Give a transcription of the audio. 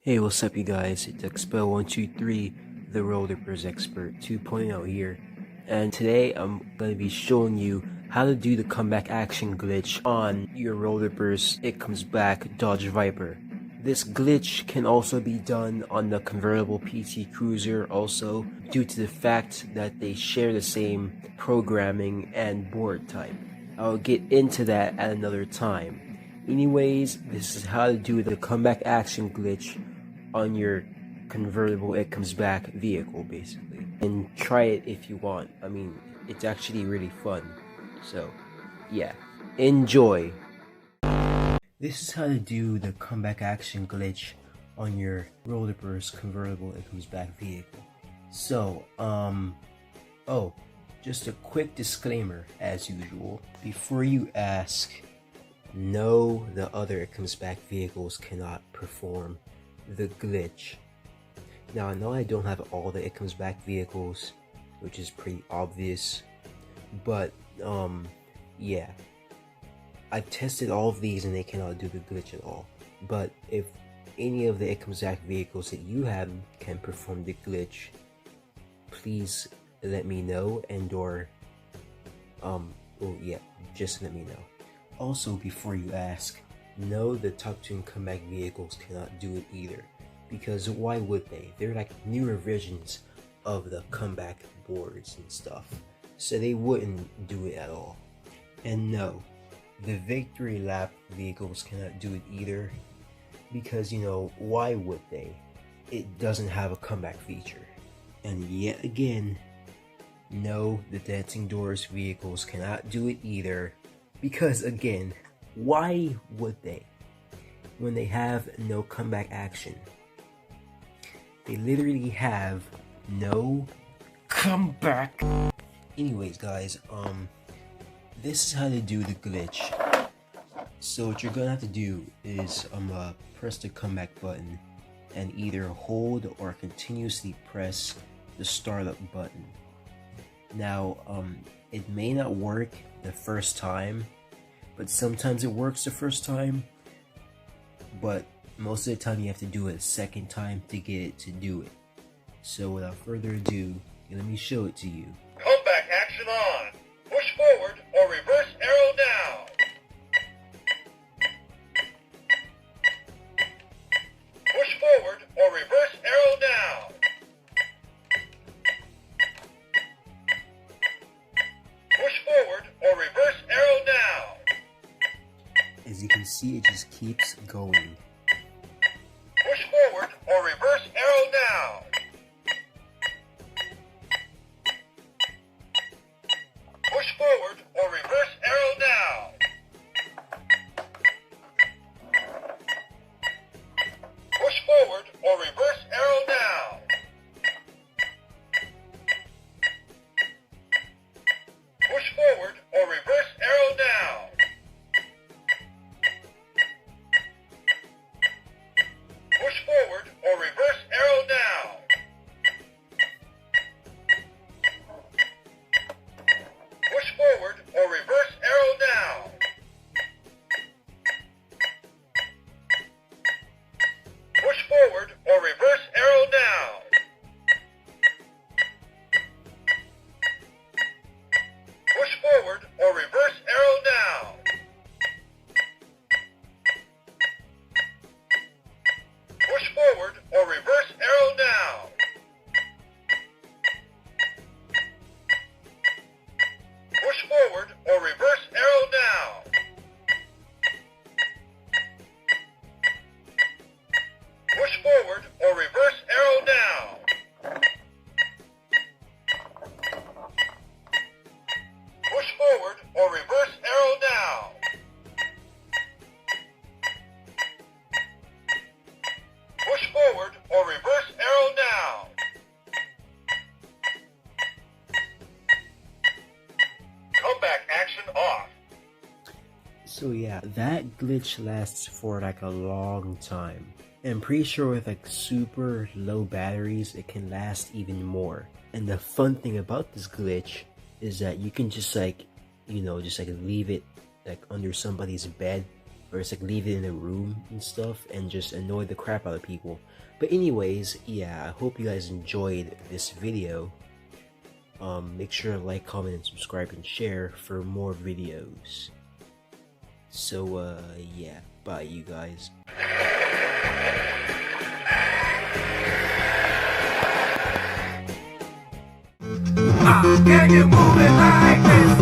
Hey, what's up you guys? It's Xbell123, the Rollers Expert 2.0 here, and today I'm going to be showing you how to do the comeback action glitch on your Rollers It Comes Back Dodge Viper. This glitch can also be done on the convertible PT Cruiser also, due to the fact that they share the same programming and board type. I'll get into that at another time. Anyways, this is how to do the comeback action glitch on your convertible It Comes Back vehicle, basically. And try it if you want. I mean, it's actually really fun. So, yeah. Enjoy! This is how to do the comeback action glitch on your Rollers convertible It Comes Back vehicle. So, oh, just a quick disclaimer as usual. Before you ask, no, the other It Comes Back vehicles cannot perform the glitch. Now I know I don't have all the It Comes Back vehicles, which is pretty obvious, but yeah, I've tested all of these and they cannot do the glitch at all. But if any of the It Comes Back vehicles that you have can perform the glitch, please let me know, and or well, yeah, just let me know. Also, before you ask, no, the top tune comeback vehicles cannot do it either, because why would they? They're like newer versions of the comeback boards and stuff, so they wouldn't do it at all. And no, the victory lap vehicles cannot do it either, because, you know, why would they? It doesn't have a comeback feature. And yet again, no, the dancing doors vehicles cannot do it either, because again, why would they? When they have no comeback action. They literally have no comeback. Anyways guys, this is how to do the glitch. So what you're gonna have to do is press the comeback button and either hold or continuously press the startup button. Now it may not work the first time, but sometimes it works the first time, but most of the time you have to do it a second time to get it to do it. So without further ado, let me show it to you. Comeback action on. Push forward or reverse arrow down. Push forward or reverse arrow down. Push forward or reverse arrow down. As you can see, it just keeps going. Push forward or reverse arrow down. Push forward or reverse arrow down. Push forward or reverse arrow down. Push forward or reverse arrow down. Push forward or reverse arrow down. Push forward or reverse arrow down. Push forward or reverse arrow down. Push forward or reverse arrow down. Push forward or reverse arrow down. Push forward or reverse arrow down. Push forward or reverse arrow down. Push forward or reverse arrow down. Push forward or reverse arrow down. Comeback action off. So yeah, that glitch lasts for like a long time. And I'm pretty sure with like super low batteries, it can last even more. And the fun thing about this glitch is that you can just like, you know, just like leave it like under somebody's bed or it's like leave it in a room and stuff and just annoy the crap out of people. But anyways, yeah, I hope you guys enjoyed this video. Make sure to like, comment, and subscribe and share for more videos. So yeah, bye you guys. Can you move it like this?